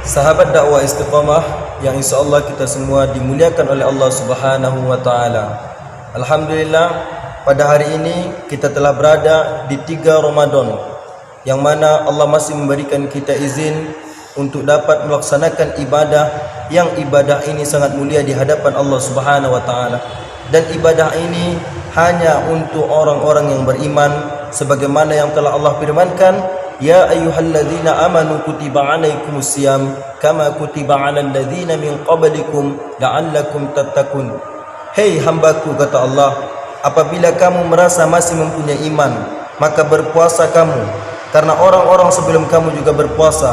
Sahabat dakwah istiqamah yang insyaallah kita semua dimuliakan oleh Allah Subhanahu wa taala. Alhamdulillah, pada hari ini kita telah berada di 3 Ramadan yang mana Allah masih memberikan kita izin untuk dapat melaksanakan ibadah yang ibadah ini sangat mulia di hadapan Allah Subhanahu wa taala. Dan ibadah ini hanya untuk orang-orang yang beriman sebagaimana yang telah Allah firmankan, ya ayyuhalladzina amanu kutiba alaikumusiyam kama kutiba alal ladzina min qablikum la'allakum tattaqun. Hei hambaku, kata Allah, apabila kamu merasa masih mempunyai iman, maka berpuasa kamu karena orang-orang sebelum kamu juga berpuasa.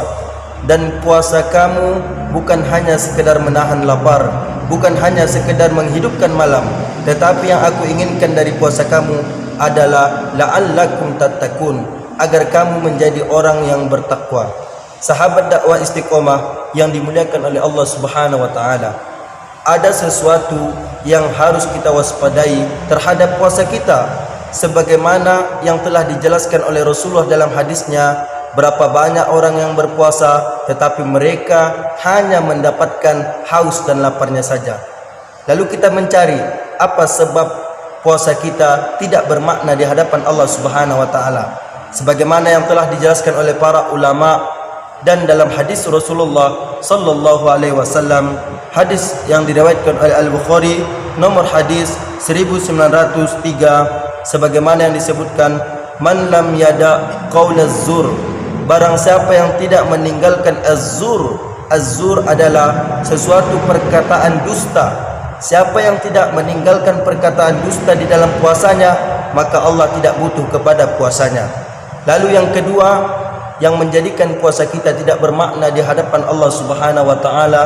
Dan puasa kamu bukan hanya sekedar menahan lapar, bukan hanya sekedar menghidupkan malam, tetapi yang aku inginkan dari puasa kamu adalah la'allakum tattaqun, agar kamu menjadi orang yang bertakwa. Sahabat dakwah istiqomah yang dimuliakan oleh Allah Subhanahu wa taala, ada sesuatu yang harus kita waspadai terhadap puasa kita, sebagaimana yang telah dijelaskan oleh Rasulullah dalam hadisnya, berapa banyak orang yang berpuasa tetapi mereka hanya mendapatkan haus dan laparnya saja. Lalu kita mencari apa sebab puasa kita tidak bermakna di hadapan Allah Subhanahu wa taala, sebagaimana yang telah dijelaskan oleh para ulama dan dalam hadis Rasulullah sallallahu alaihi wasallam, hadis yang diriwayatkan oleh Al-Bukhari nomor hadis 1903, sebagaimana yang disebutkan, man lam yada qaulaz zur, barang siapa yang tidak meninggalkan az-zur. Az-zur adalah sesuatu perkataan dusta. Siapa yang tidak meninggalkan perkataan dusta di dalam puasanya, maka Allah tidak butuh kepada puasanya. Lalu yang kedua, yang menjadikan puasa kita tidak bermakna di hadapan Allah Subhanahu wa taala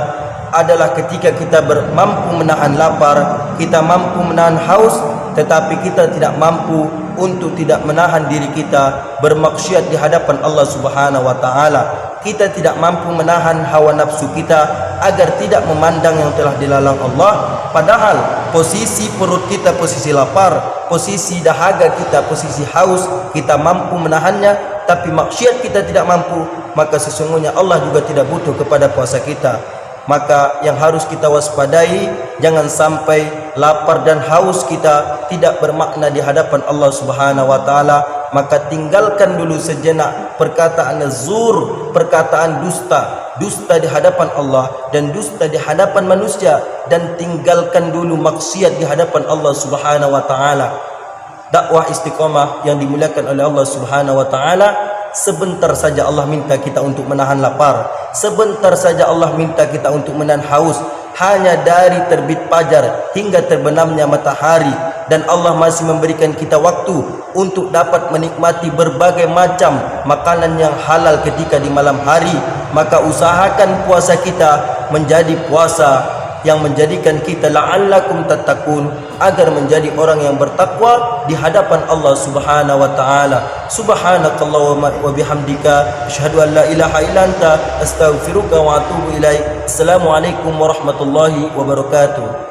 adalah ketika kita mampu menahan lapar, kita mampu menahan haus, tetapi kita tidak mampu untuk tidak menahan diri kita bermaksiat di hadapan Allah Subhanahu wa taala. Kita tidak mampu menahan hawa nafsu kita agar tidak memandang yang telah dilarang Allah, padahal posisi perut kita posisi lapar, posisi dahaga kita posisi haus, kita mampu menahannya, tapi maksiat kita tidak mampu, maka sesungguhnya Allah juga tidak butuh kepada puasa kita. Maka yang harus kita waspadai, jangan sampai lapar dan haus kita tidak bermakna di hadapan Allah Subhanahu wa taala. Maka tinggalkan dulu sejenak perkataan zur, perkataan dusta, dusta di hadapan Allah dan dusta di hadapan manusia, dan tinggalkan dulu maksiat di hadapan Allah Subhanahu wa taala. Dakwah istiqamah yang dimuliakan oleh Allah Subhanahu wa taala, sebentar saja Allah minta kita untuk menahan lapar, sebentar saja Allah minta kita untuk menahan haus, hanya dari terbit fajar hingga terbenamnya matahari, dan Allah masih memberikan kita waktu untuk dapat menikmati berbagai macam makanan yang halal ketika di malam hari. Maka usahakan puasa kita menjadi puasa yang menjadikan kita la'allakum tattaqun, agar menjadi orang yang bertakwa di hadapan Allah Subhanahu wa taala. Subhanakallahumma wa bihamdika asyhadu an la ilaha illa anta astaghfiruka wa atubu ilaik. Assalamualaikum warahmatullahi wabarakatuh.